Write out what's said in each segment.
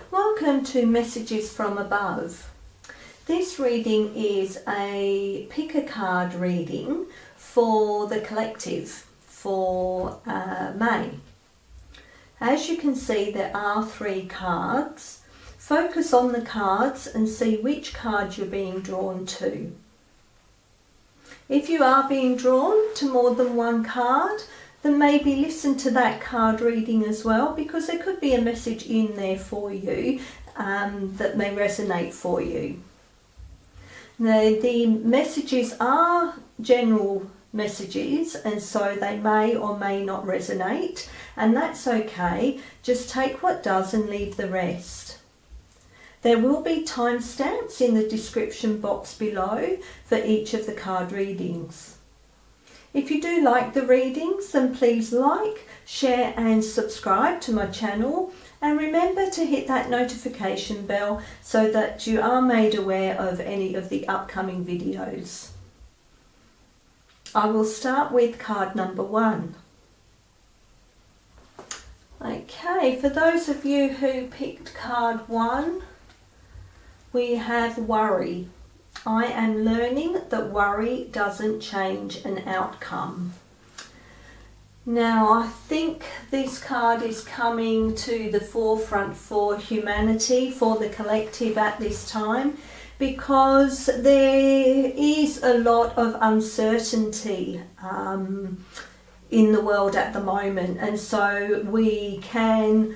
Welcome to Messages from Above. This reading is a pick a card reading for the collective for May. As you can see, there are 3 cards. Focus on the cards and see which card you're being drawn to. If you are being drawn to more than one card, then maybe listen to that card reading as well, because there could be a message in there for you that may resonate for you. Now, the messages are general messages, and so they may or may not resonate, and that's okay. Just take what does and leave the rest. There will be timestamps in the description box below for each of the card readings. If you do like the readings, then please like, share and subscribe to my channel, and remember to hit that notification bell so that you are made aware of any of the upcoming videos. I will start with card number 1. Okay, for those of you who picked card 1, we have worry. I am learning that worry doesn't change an outcome. Now, I think this card is coming to the forefront for humanity, for the collective at this time, because there is a lot of uncertainty in the world at the moment, and so we can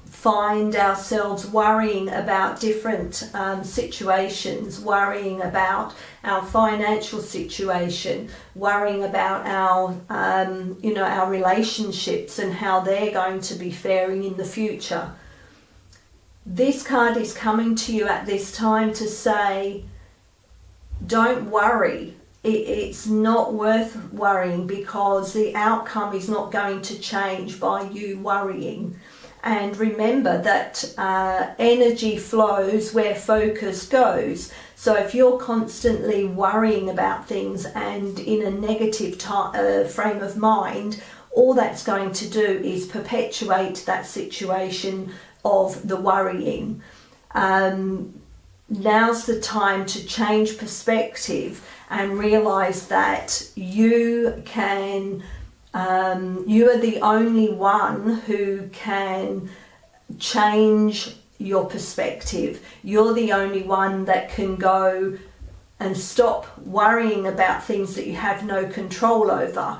find ourselves worrying about different situations, worrying about our financial situation, worrying about our our relationships and how they're going to be faring in the future. This card is coming to you at this time to say, don't worry. It's not worth worrying, because the outcome is not going to change by you worrying. And remember that energy flows where focus goes. So if you're constantly worrying about things and in a negative frame of mind, all that's going to do is perpetuate that situation of the worrying. Now's the time to change perspective and realize that you can you are the only one who can change your perspective. You're the only one that can go and stop worrying about things that you have no control over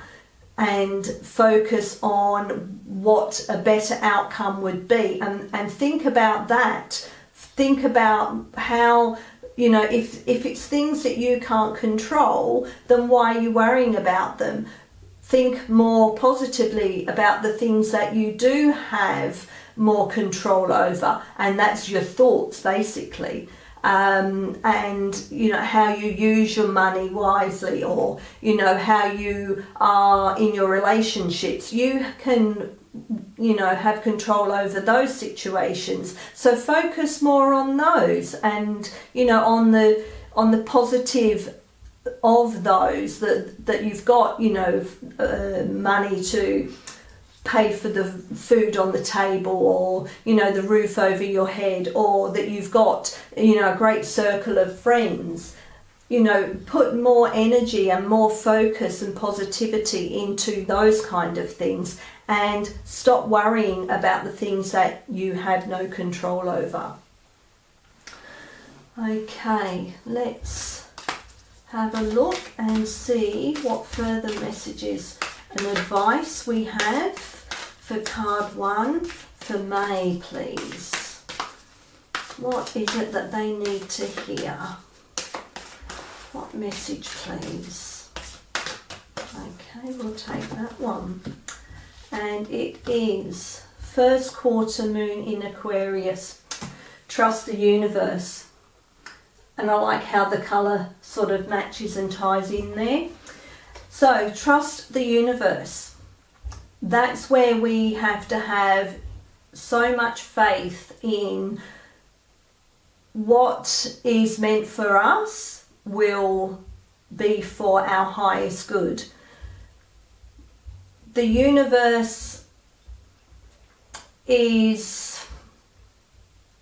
and focus on what a better outcome would be, and think about that. Think about how, if it's things that you can't control, then why are you worrying about them? Think more positively about the things that you do have more control over, and that's your thoughts basically. And how you use your money wisely, or how you are in your relationships. You can have control over those situations, so focus more on those, and on the positive of those, that you've got money to pay for the food on the table, or the roof over your head, or that you've got a great circle of friends. Put more energy and more focus and positivity into those kind of things, and stop worrying about the things that you have no control over. Okay, let's have a look and see what further messages and advice we have for card 1 for May, please. What is it that they need to hear? What message, please? Okay, we'll take that one. And it is first quarter moon in Aquarius. Trust the universe. And I like how the colour sort of matches and ties in there. So trust the universe. That's where we have to have so much faith in what is meant for us will be for our highest good. The universe is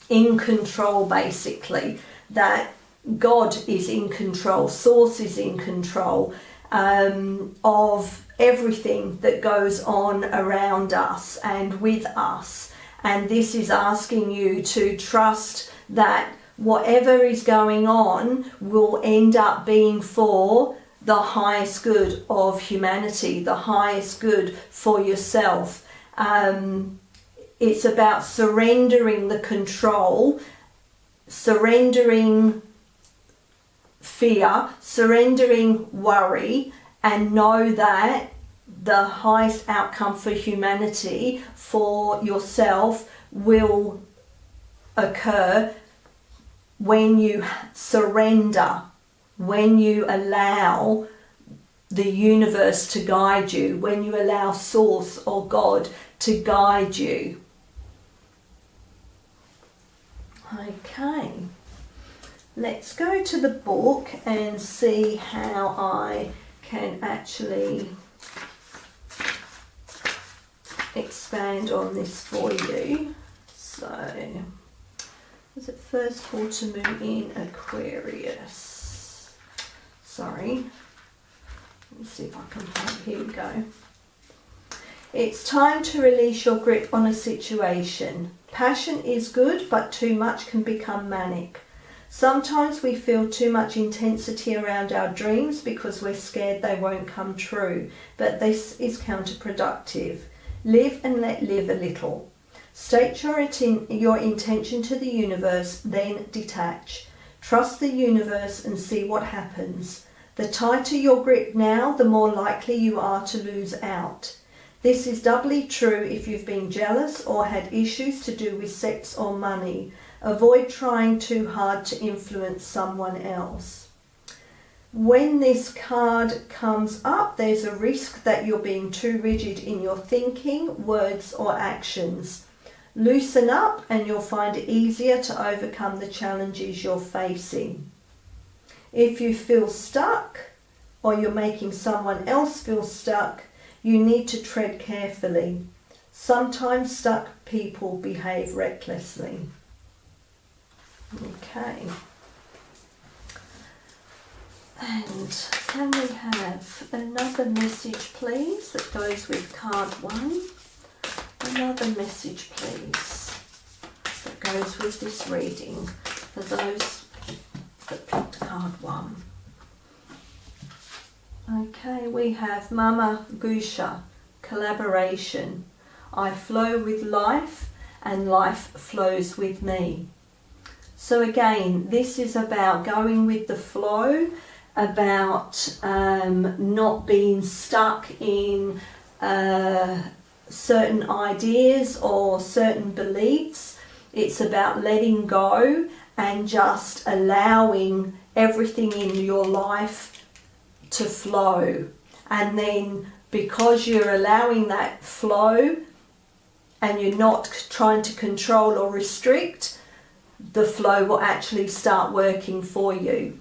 in control, basically, that God is in control, Source is in control of everything that goes on around us and with us. And this is asking you to trust that whatever is going on will end up being for the highest good of humanity, the highest good for yourself. It's about surrendering the control, surrendering fear, surrendering worry, and know that the highest outcome for humanity, for yourself, will occur when you surrender, when you allow the universe to guide you, when you allow Source or God to guide you. Okay, let's go to the book and see how I can actually expand on this for you. So, is it first quarter moon in Aquarius? Sorry, let me see if I can find, here we go. It's time to release your grip on a situation. Passion is good, but too much can become manic. Sometimes we feel too much intensity around our dreams because we're scared they won't come true, but this is counterproductive. Live and let live a little. State your intention to the universe, then detach. Trust the universe and see what happens. The tighter your grip now, the more likely you are to lose out. This is doubly true if you've been jealous or had issues to do with sex or money. Avoid trying too hard to influence someone else. When this card comes up, there's a risk that you're being too rigid in your thinking, words or actions. Loosen up and you'll find it easier to overcome the challenges you're facing. If you feel stuck or you're making someone else feel stuck, you need to tread carefully. Sometimes stuck people behave recklessly. Okay. And can we have another message, please, that goes with card 1? Another message, please, that goes with this reading for those that picked card 1. Okay, we have Mama Gusha, collaboration. I flow with life and life flows with me. So again, this is about going with the flow, about not being stuck in certain ideas or certain beliefs. It's about letting go and just allowing everything in your life to flow. And then because you're allowing that flow and you're not trying to control or restrict, the flow will actually start working for you.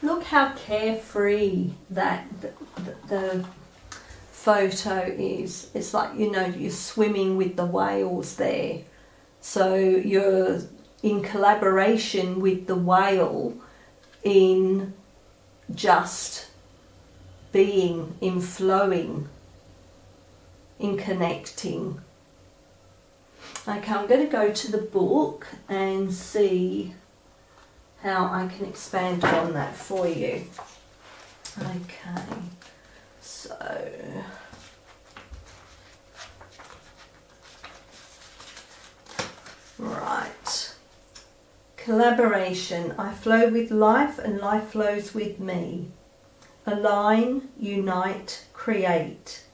Look how carefree that the photo is. It's like, you know, you're swimming with the whales there. So you're in collaboration with the whale in just being, in flowing, in connecting. Okay, I'm going to go to the book and see how I can expand on that for you. Okay, so right. Collaboration. I flow with life and life flows with me. Align, unite, create.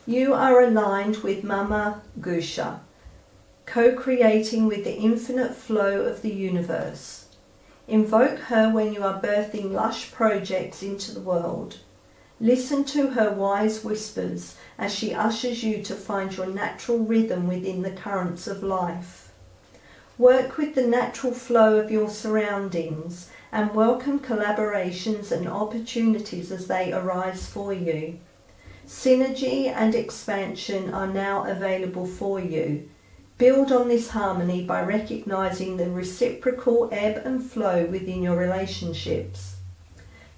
You are aligned with Mama Gusha, co-creating with the infinite flow of the universe. Invoke her when you are birthing lush projects into the world. Listen to her wise whispers as she ushers you to find your natural rhythm within the currents of life. Work with the natural flow of your surroundings and welcome collaborations and opportunities as they arise for you. Synergy and expansion are now available for you. Build on this harmony by recognizing the reciprocal ebb and flow within your relationships.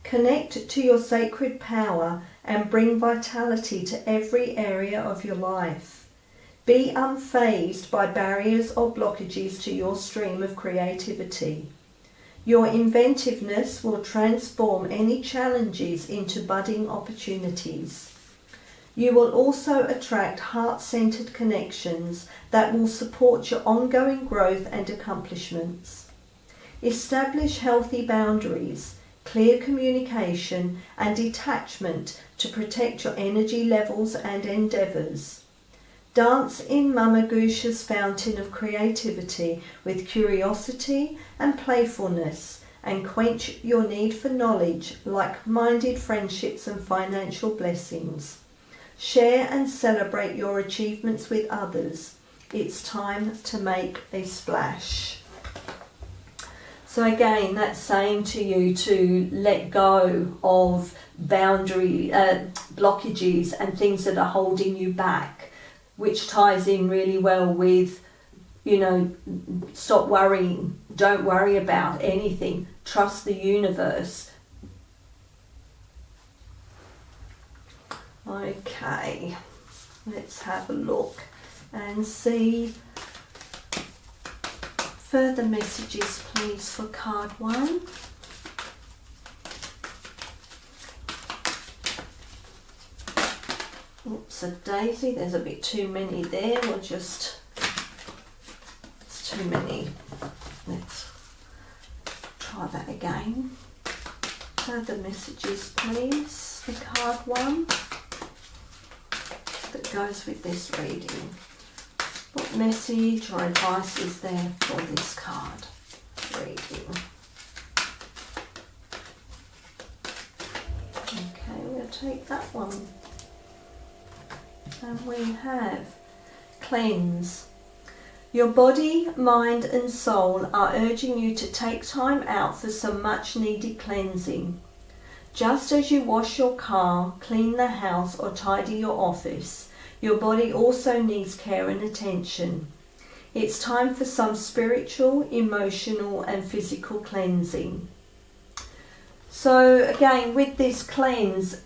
Connect to your sacred power and bring vitality to every area of your life. Be unfazed by barriers or blockages to your stream of creativity. Your inventiveness will transform any challenges into budding opportunities. You will also attract heart-centered connections that will support your ongoing growth and accomplishments. Establish healthy boundaries, clear communication and detachment to protect your energy levels and endeavours. Dance in Mama Gusha's fountain of creativity with curiosity and playfulness, and quench your need for knowledge, like-minded friendships and financial blessings. Share and celebrate your achievements with others. It's time to make a splash. So again, that's saying to you to let go of boundary blockages and things that are holding you back, which ties in really well with, stop worrying. Don't worry about anything. Trust the universe. Okay, let's have a look and see further messages, please, for card 1. Oops, a daisy. There's a bit too many there. It's too many. Let's try that again. Further messages, please, for card 1. That goes with this reading. What message or advice is there for this card reading? Okay, we'll take that one. And we have cleanse. Your body, mind and soul are urging you to take time out for some much needed cleansing. Just as you wash your car, clean the house or tidy your office, your body also needs care and attention. It's time for some spiritual, emotional and physical cleansing. So again, with this cleanse,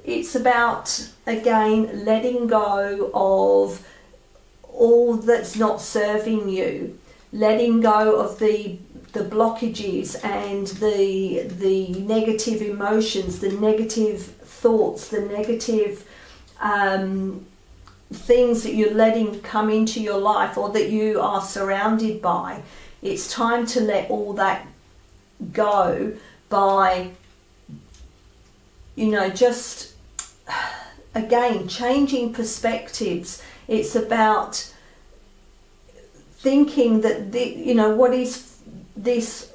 it's about, again, letting go of all that's not serving you, letting go of the blockages and the negative emotions, the negative thoughts, the negative things that you're letting come into your life or that you are surrounded by. It's time to let all that go by, just again changing perspectives. It's about thinking that what is this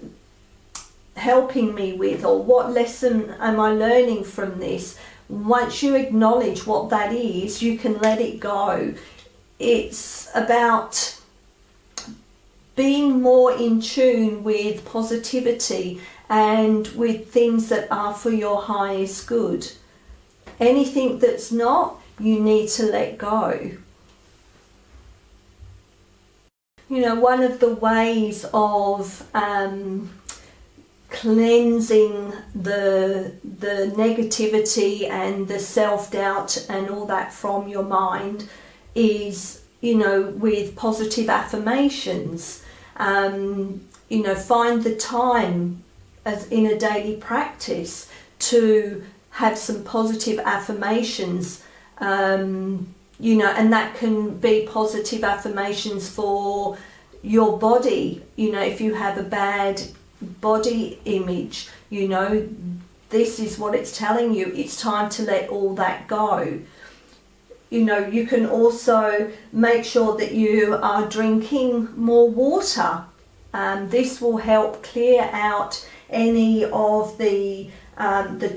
helping me with, or what lesson am I learning from this? Once you acknowledge what that is, you can let it go. It's about being more in tune with positivity and with things that are for your highest good. Anything that's not, you need to let go. One of the ways of cleansing the negativity and the self-doubt and all that from your mind is, with positive affirmations. Find the time as in a daily practice to have some positive affirmations, and that can be positive affirmations for your body. If you have a bad body image, this is what it's telling you. It's time to let all that go. You can also make sure that you are drinking more water. This will help clear out any of the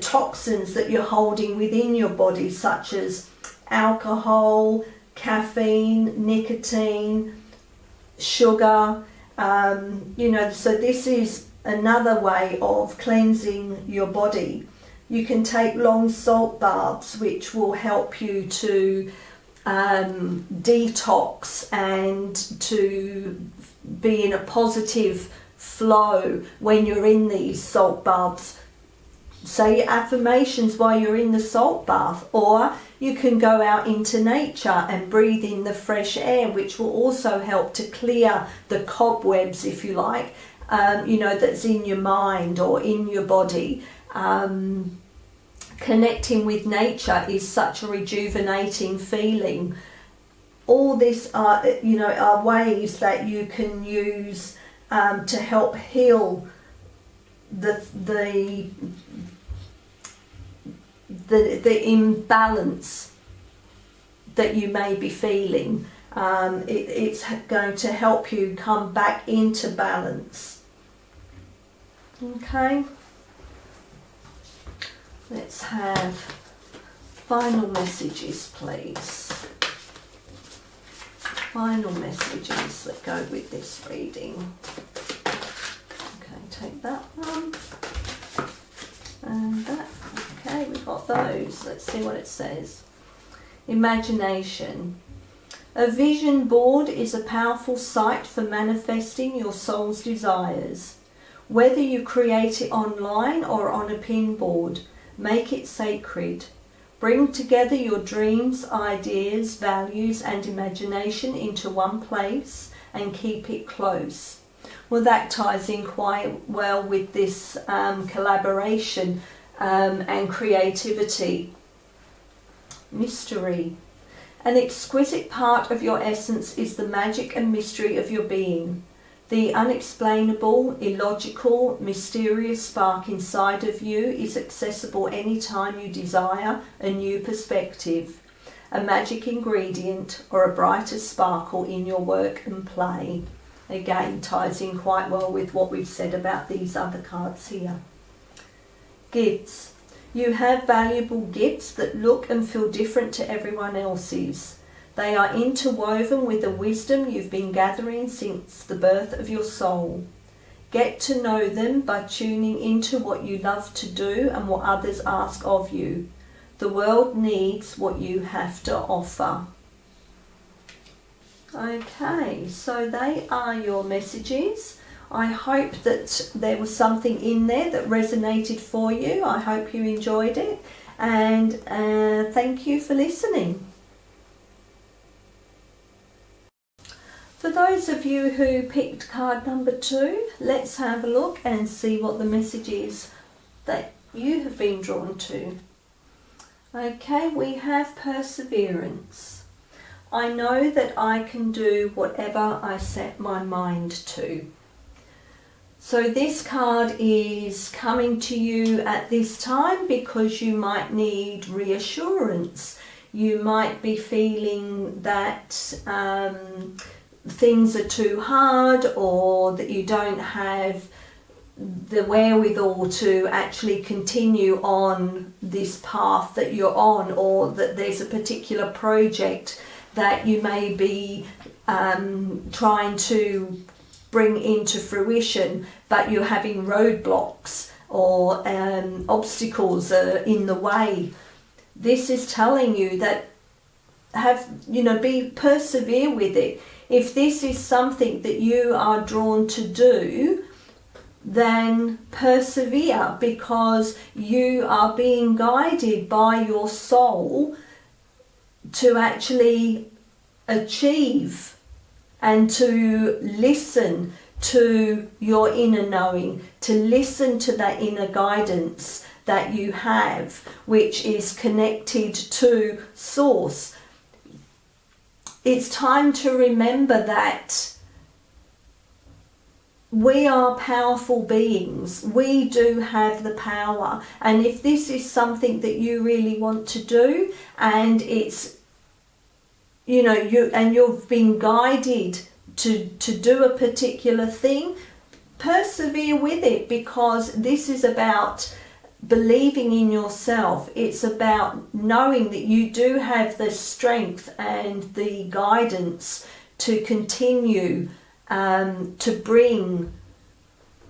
toxins that you're holding within your body, such as alcohol, caffeine, nicotine, sugar. So this is another way of cleansing your body. You can take long salt baths, which will help you to detox and to be in a positive flow when you're in these salt baths. Say your affirmations while you're in the salt bath, or you can go out into nature and breathe in the fresh air, which will also help to clear the cobwebs, if you like, that's in your mind or in your body. Connecting with nature is such a rejuvenating feeling. All this are ways that you can use to help heal the imbalance that you may be feeling. It's going to help you come back into balance. Okay, let's have final messages, please. Final messages that go with this reading. Okay, take that one and that. Okay, we've got those. Let's see what it says. Imagination. A vision board is a powerful site for manifesting your soul's desires. Whether you create it online or on a pin board, make it sacred. Bring together your dreams, ideas, values and imagination into one place and keep it close. Well, that ties in quite well with this collaboration and creativity. Mystery. An exquisite part of your essence is the magic and mystery of your being. The unexplainable, illogical, mysterious spark inside of you is accessible anytime you desire a new perspective, a magic ingredient or a brighter sparkle in your work and play. Again, ties in quite well with what we've said about these other cards here. Gifts. You have valuable gifts that look and feel different to everyone else's. They are interwoven with the wisdom you've been gathering since the birth of your soul. Get to know them by tuning into what you love to do and what others ask of you. The world needs what you have to offer. Okay, so they are your messages. I hope that there was something in there that resonated for you. I hope you enjoyed it, and thank you for listening. For those of you who picked card number 2, let's have a look and see what the message is that you have been drawn to. Okay, we have perseverance. I know that I can do whatever I set my mind to. So this card is coming to you at this time because you might need reassurance. You might be feeling that things are too hard, or that you don't have the wherewithal to actually continue on this path that you're on, or that there's a particular project that you may be trying to bring into fruition, but you're having roadblocks or obstacles in the way. This is telling you that persevere with it. If this is something that you are drawn to do, then persevere, because you are being guided by your soul to actually achieve and to listen to your inner knowing, to listen to that inner guidance that you have, which is connected to Source. It's time to remember that we are powerful beings. We do have the power. And if this is something that you really want to do, and it's, you've been guided to do a particular thing, persevere with it, because this is about believing in yourself. It's about knowing that you do have the strength and the guidance to continue to bring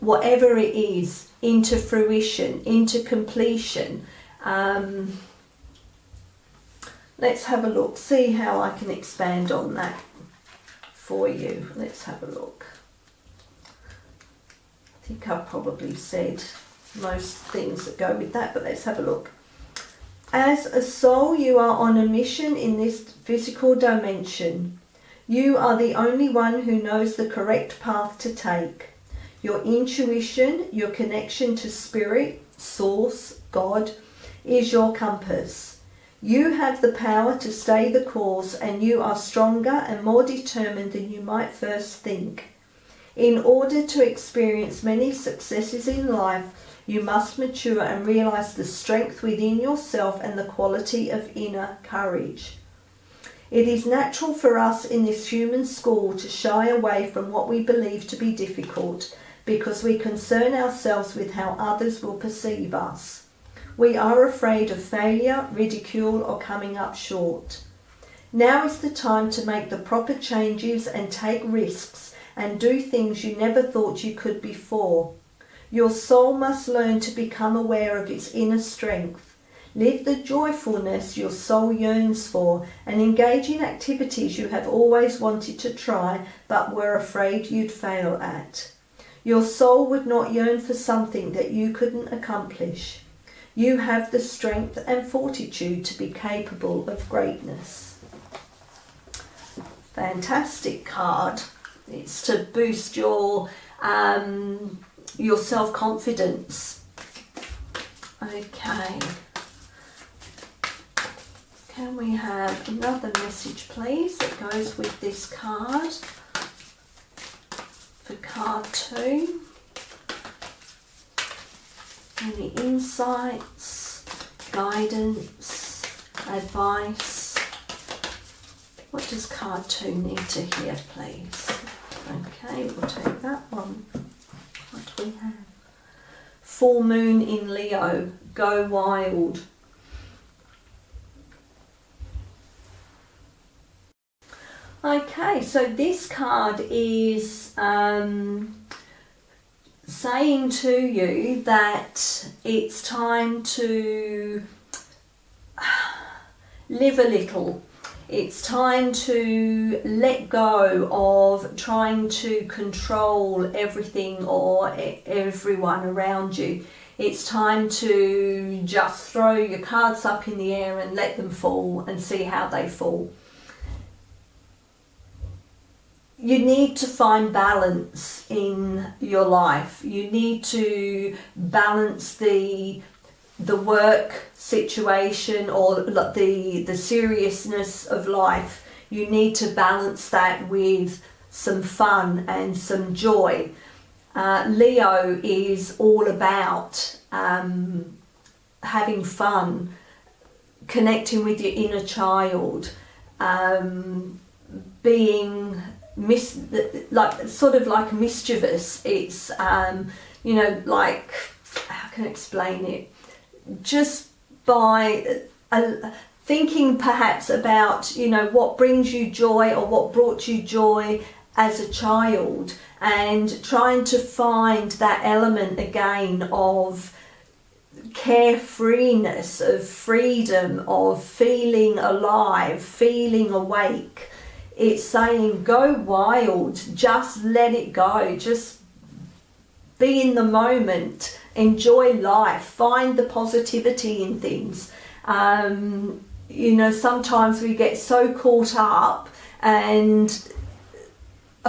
whatever it is, into fruition, into completion. Let's have a look, see how I can expand on that for you. Let's have a look. I think I've probably said most things that go with that, but let's have a look. As a soul, you are on a mission in this physical dimension. You are the only one who knows the correct path to take. Your intuition, your connection to spirit, source, God, is your compass. You have the power to stay the course, and you are stronger and more determined than you might first think. In order to experience many successes in life, you must mature and realize the strength within yourself and the quality of inner courage. It is natural for us in this human school to shy away from what we believe to be difficult because we concern ourselves with how others will perceive us. We are afraid of failure, ridicule, or coming up short. Now is the time to make the proper changes and take risks and do things you never thought you could before. Your soul must learn to become aware of its inner strength. Live the joyfulness your soul yearns for and engage in activities you have always wanted to try but were afraid you'd fail at. Your soul would not yearn for something that you couldn't accomplish. You have the strength and fortitude to be capable of greatness. Fantastic card. It's to boost your self-confidence. Okay. Can we have another message, please, that goes with this card? For card 2. Any insights, guidance, advice? What does card 2 need to hear, please? Okay, we'll take that one. What do we have? Full moon in Leo, go wild. Okay, so this card is saying to you that it's time to live a little. It's time to let go of trying to control everything or everyone around you. It's time to just throw your cards up in the air and let them fall and see how they fall. You need to find balance in your life. You need to balance the work situation or the seriousness of life. You need to balance that with some fun and some joy. Leo is all about having fun, connecting with your inner child, being sort of like mischievous. It's like, how can I explain it? Just by thinking perhaps about what brings you joy or what brought you joy as a child, and trying to find that element again of carefreeness, of freedom, of feeling alive, feeling awake. It's saying go wild, just let it go, just be in the moment, enjoy life, find the positivity in things. Sometimes we get so caught up and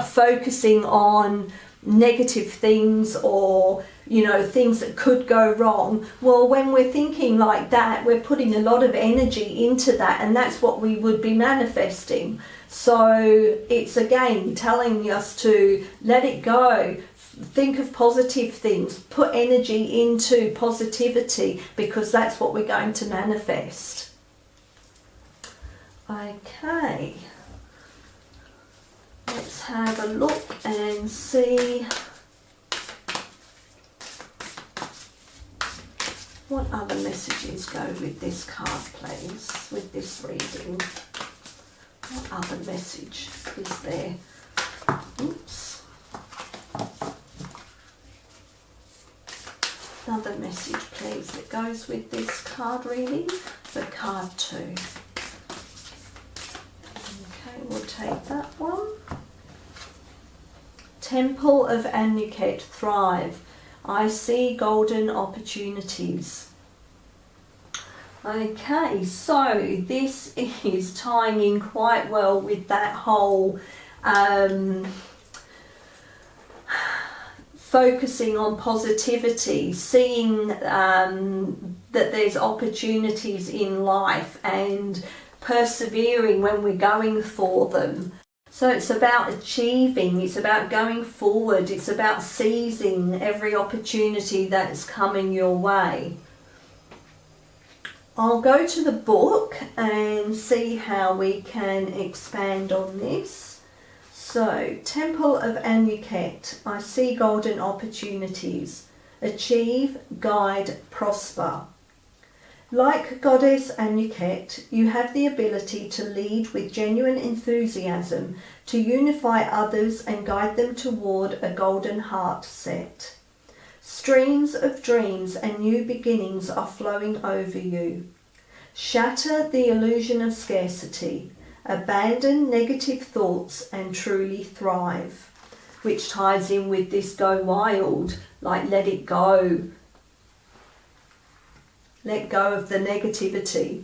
focusing on negative things or things that could go wrong. Well, when we're thinking like that, we're putting a lot of energy into that, and that's what we would be manifesting. So it's again telling us to let it go, think of positive things, put energy into positivity, because that's what we're going to manifest. Okay, let's have a look and see what other messages go with this card, please, with this reading. What other message is there? Oops. another message, please, that goes with this card reading for card 2. Okay, we'll take that one. Temple of Anuket, thrive. I see golden opportunities. Okay, so this is tying in quite well with that whole focusing on positivity, seeing that there's opportunities in life and persevering when we're going for them. So it's about achieving, it's about going forward, it's about seizing every opportunity that's coming your way. I'll go to the book and see how we can expand on this. So, Temple of Anuket, I see golden opportunities. Achieve, guide, prosper. Like Goddess Anuket, you have the ability to lead with genuine enthusiasm, to unify others and guide them toward a golden heart set. Streams of dreams and new beginnings are flowing over you. Shatter the illusion of scarcity. Abandon negative thoughts and truly thrive. Which ties in with this go wild, like let it go. Let go of the negativity.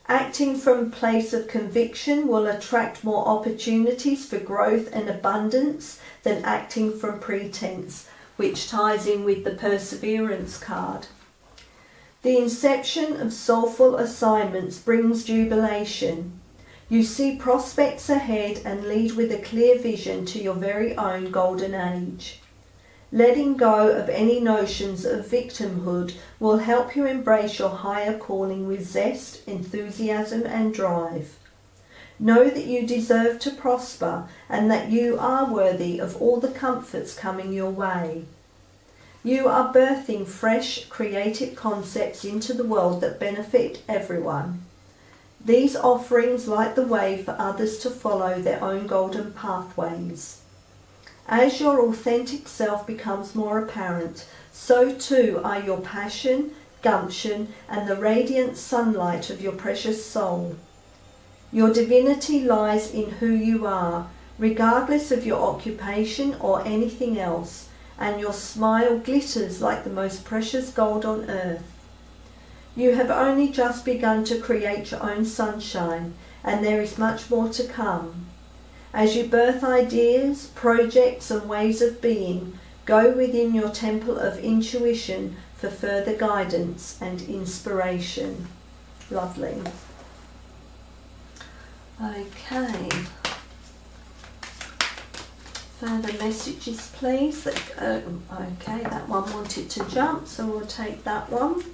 Acting from a place of conviction will attract more opportunities for growth and abundance than acting from pretense, which ties in with the perseverance card. The inception of soulful assignments brings jubilation. You see prospects ahead and lead with a clear vision to your very own golden age. Letting go of any notions of victimhood will help you embrace your higher calling with zest, enthusiasm and drive. Know that you deserve to prosper and that you are worthy of all the comforts coming your way. You are birthing fresh, creative concepts into the world that benefit everyone. These offerings light the way for others to follow their own golden pathways. As your authentic self becomes more apparent, so too are your passion, gumption, and the radiant sunlight of your precious soul. Your divinity lies in who you are, regardless of your occupation or anything else, and your smile glitters like the most precious gold on earth. You have only just begun to create your own sunshine, and there is much more to come. As you birth ideas, projects and ways of being, go within your temple of intuition for further guidance and inspiration. Lovely. Okay. Further messages, please. Okay, that one wanted to jump, so we'll take that one.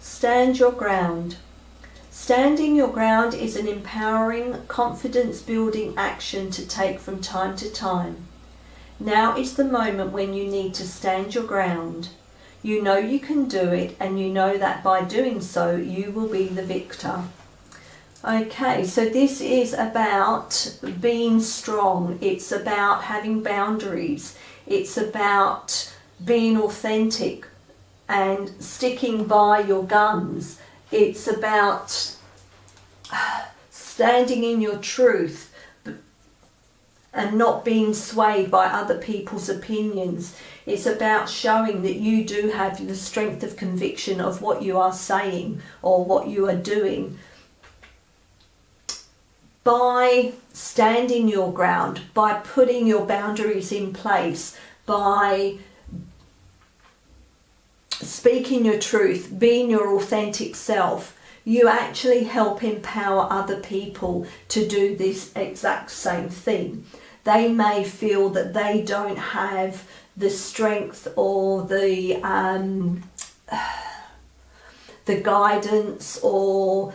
Stand your ground. Standing your ground is an empowering, confidence-building action to take from time to time. Now is the moment when you need to stand your ground. You know you can do it, and you know that by doing so, you will be the victor. Okay, so this is about being strong. It's about having boundaries. It's about being authentic and sticking by your guns. It's about standing in your truth and not being swayed by other people's opinions. It's about showing that you do have the strength of conviction of what you are saying or what you are doing. By standing your ground, by putting your boundaries in place, by speaking your truth, being your authentic self, you actually help empower other people to do this exact same thing. They may feel that they don't have the strength or the guidance or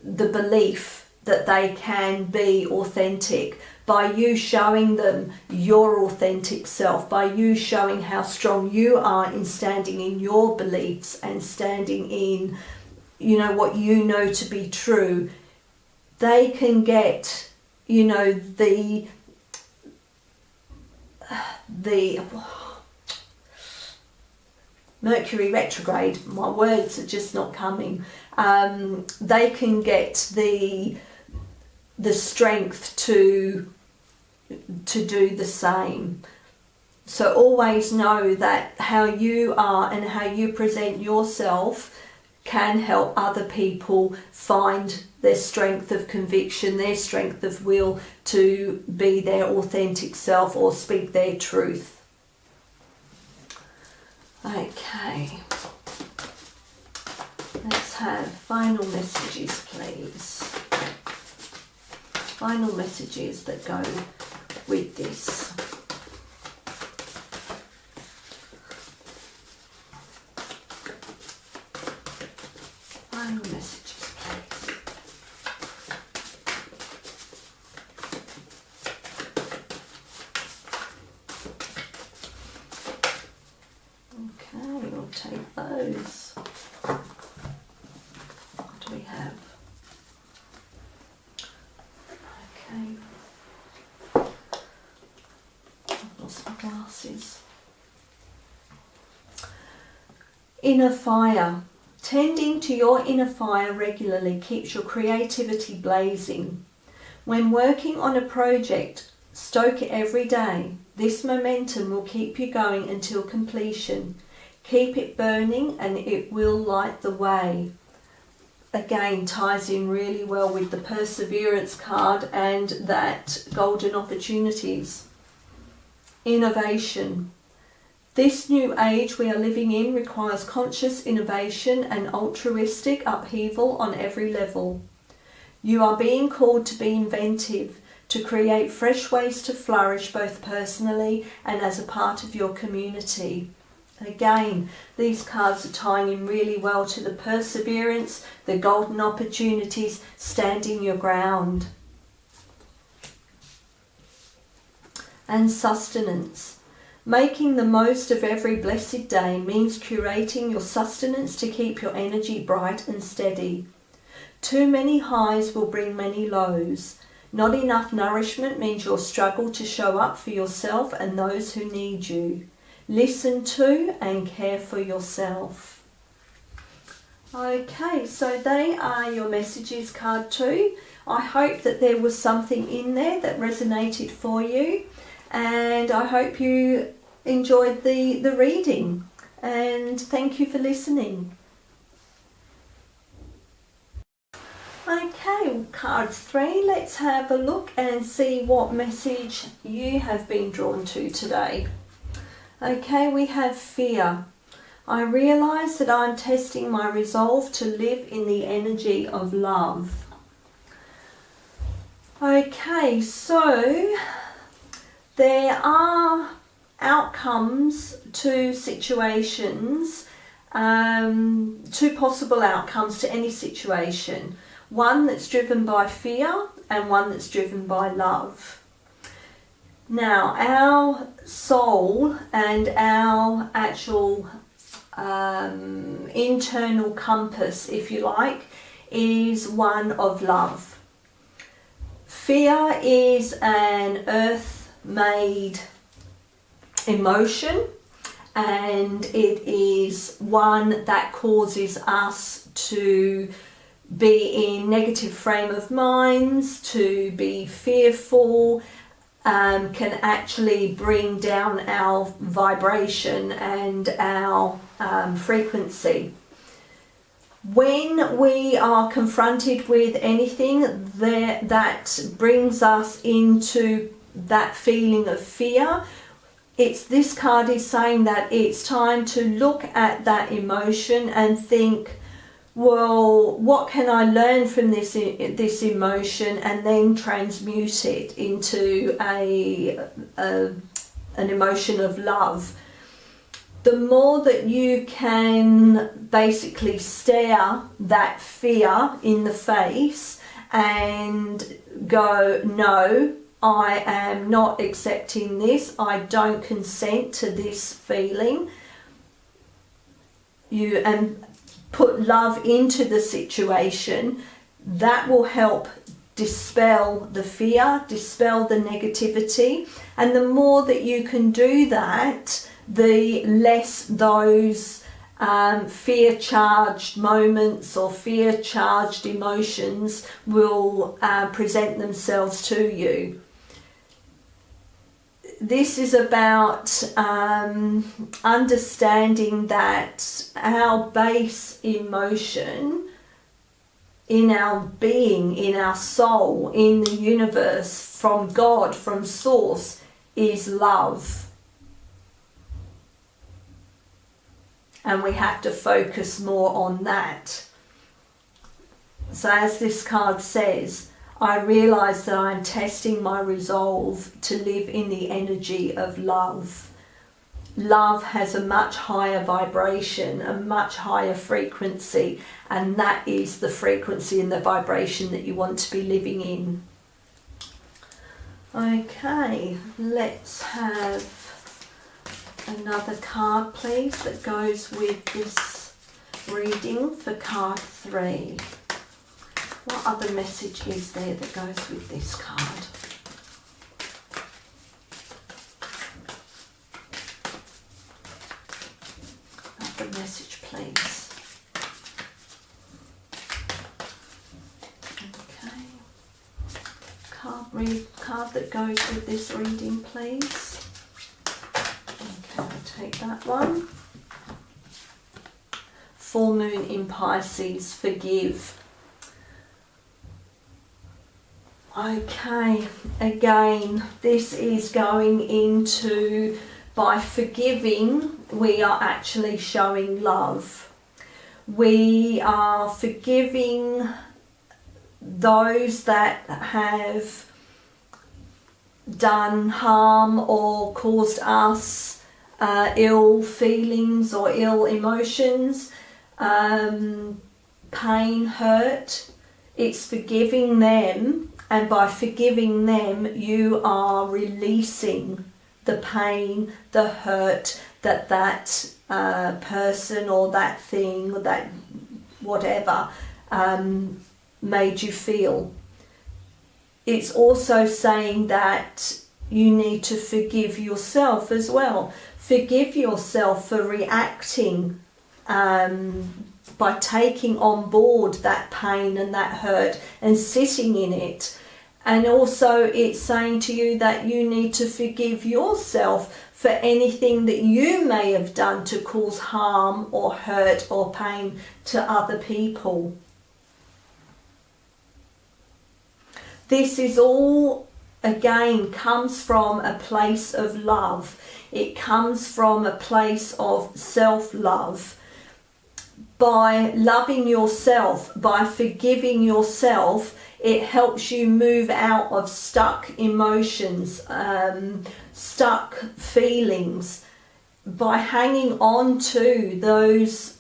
the belief that they can be authentic. By you showing them your authentic self, by you showing how strong you are in standing in your beliefs and standing in, you know, what you know to be true, they can get, you know, the the Mercury retrograde, my words are just not coming, they can get the strength to do the same. So always know that how you are and how you present yourself can help other people find their strength of conviction, their strength of will to be their authentic self or speak their truth. Okay, let's have final messages, please. Final messages that go with this. Final messages, please. Okay, we'll take those. What do we have? Okay. I've lost my glasses. Inner fire. Tending to your inner fire regularly keeps your creativity blazing. When working on a project, stoke it every day. This momentum will keep you going until completion. Keep it burning and it will light the way. Again, ties in really well with the perseverance card and that golden opportunities. Innovation. This new age we are living in requires conscious innovation and altruistic upheaval on every level. You are being called to be inventive, to create fresh ways to flourish both personally and as a part of your community. Again, these cards are tying in really well to the perseverance, the golden opportunities, standing your ground. And sustenance. Making the most of every blessed day means curating your sustenance to keep your energy bright and steady. Too many highs will bring many lows. Not enough nourishment means you'll struggle to show up for yourself and those who need you. Listen to and care for yourself. Okay, so they are your messages, card 2. I hope that there was something in there that resonated for you. And I hope you enjoyed the reading, and thank you for listening. Okay, card 3, let's have a look and see what message you have been drawn to today. Okay, we have fear. I realise that I'm testing my resolve to live in the energy of love. Okay, so there are outcomes to situations, two possible outcomes to any situation. One that's driven by fear and one that's driven by love. Now, our soul and our actual internal compass, if you like, is one of love. Fear is an earth-made emotion, and it is one that causes us to be in negative frame of minds, to be fearful, can actually bring down our vibration and our frequency. When we are confronted with anything that brings us into that feeling of fear, this card is saying that it's time to look at that emotion and think, well, what can I learn from this emotion, and then transmute it into an emotion of love. The more that you can basically stare that fear in the face and go, no, I am not accepting this, I don't consent to this feeling, and put love into the situation, that will help dispel the fear, dispel the negativity. And the more that you can do that, the less those fear-charged moments or fear-charged emotions will present themselves to you. This is about understanding that our base emotion in our being, in our soul, in the universe, from God, from Source, is love. And we have to focus more on that. So as this card says, I realise that I'm testing my resolve to live in the energy of love. Love has a much higher vibration, a much higher frequency, and that is the frequency and the vibration that you want to be living in. Okay, let's have another card, please, that goes with this reading for card 3. What other message is there that goes with this card? Another message, please. Okay. Card that goes with this reading, please. Okay, I'll take that one. Full moon in Pisces, forgive. Okay, again, this is going into, by forgiving, we are actually showing love. We are forgiving those that have done harm or caused us ill feelings or ill emotions, pain, hurt. It's forgiving them. And by forgiving them, you are releasing the pain, the hurt that person or that thing or that whatever made you feel. It's also saying that you need to forgive yourself as well. Forgive yourself for reacting by taking on board that pain and that hurt and sitting in it. And also it's saying to you that you need to forgive yourself for anything that you may have done to cause harm or hurt or pain to other people. This is all, again, comes from a place of love. It comes from a place of self-love. By loving yourself, by forgiving yourself, it helps you move out of stuck emotions, stuck feelings. By hanging on to those,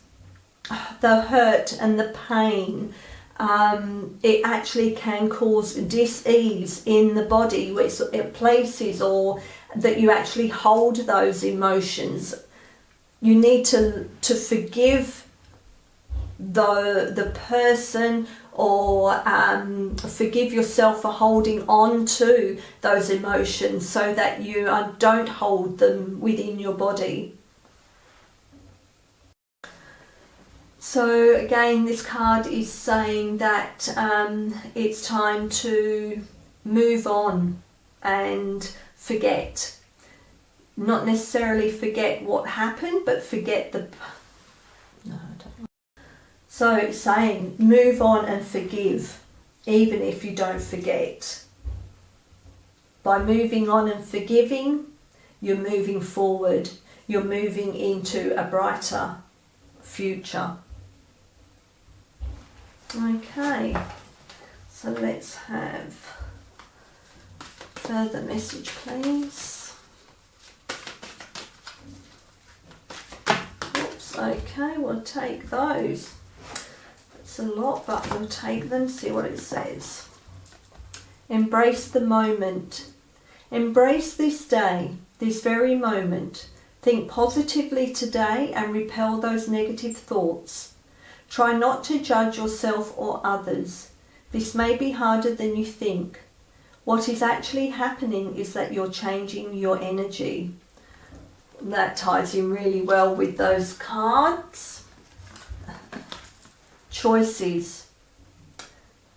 the hurt and the pain, it actually can cause dis-ease in the body, which places or that you actually hold those emotions. You need to forgive the person, or forgive yourself for holding on to those emotions so that you don't hold them within your body. So again, this card is saying that it's time to move on and forget. Not necessarily forget what happened, but forget the... No, I don't know. So it's saying move on and forgive, even if you don't forget. By moving on and forgiving, you're moving forward. You're moving into a brighter future. Okay, so let's have further message, please. Oops, okay, we'll take those. It's a lot, but we'll take them, see what it says. Embrace the moment. Embrace this day, this very moment. Think positively today and repel those negative thoughts. Try not to judge yourself or others. This may be harder than you think. What is actually happening is that you're changing your energy. That ties in really well with those cards. Choices.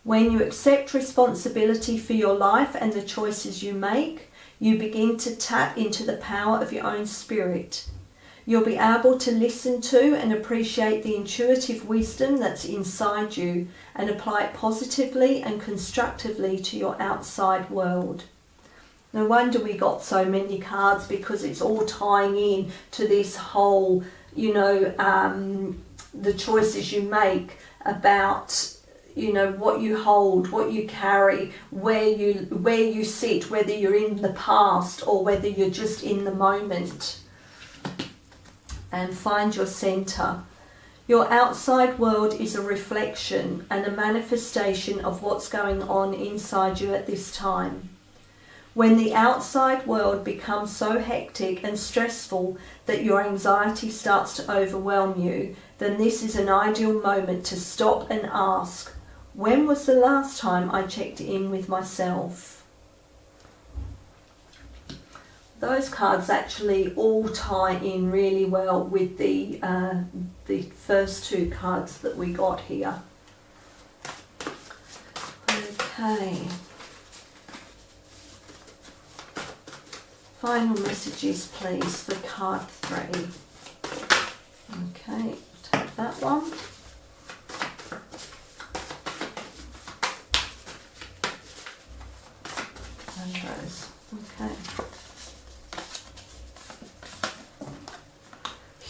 When you accept responsibility for your life and the choices you make, you begin to tap into the power of your own spirit. You'll be able to listen to and appreciate the intuitive wisdom that's inside you and apply it positively and constructively to your outside world. No wonder we got so many cards, because it's all tying in to this whole, the choices you make about, what you hold, what you carry, where you sit, whether you're in the past or whether you're just in the moment. And find your center. Your outside world is a reflection and a manifestation of what's going on inside you at this time. When the outside world becomes so hectic and stressful that your anxiety starts to overwhelm you, then this is an ideal moment to stop and ask, when was the last time I checked in with myself? Those cards actually all tie in really well with the first two cards that we got here. Okay. Final messages, please, for card 3. Okay, take that one. And those. Okay.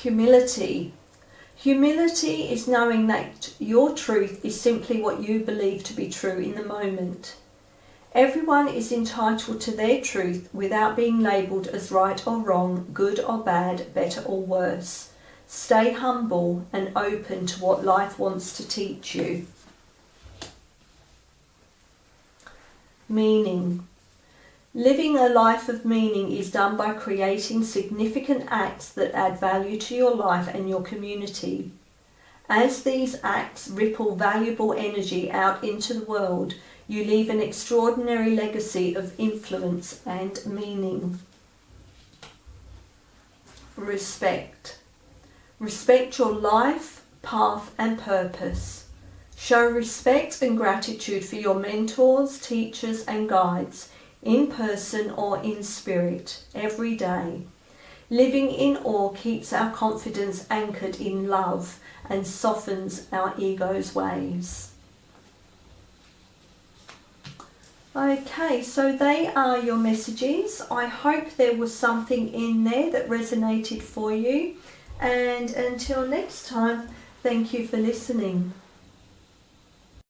Humility. Humility is knowing that your truth is simply what you believe to be true in the moment. Everyone is entitled to their truth without being labelled as right or wrong, good or bad, better or worse. Stay humble and open to what life wants to teach you. Meaning. Living a life of meaning is done by creating significant acts that add value to your life and your community. As these acts ripple valuable energy out into the world, you leave an extraordinary legacy of influence and meaning. Respect. Respect your life, path and purpose. Show respect and gratitude for your mentors, teachers and guides, in person or in spirit, every day. Living in awe keeps our confidence anchored in love and softens our ego's waves. Okay, so they are your messages. I hope there was something in there that resonated for you. And until next time, thank you for listening.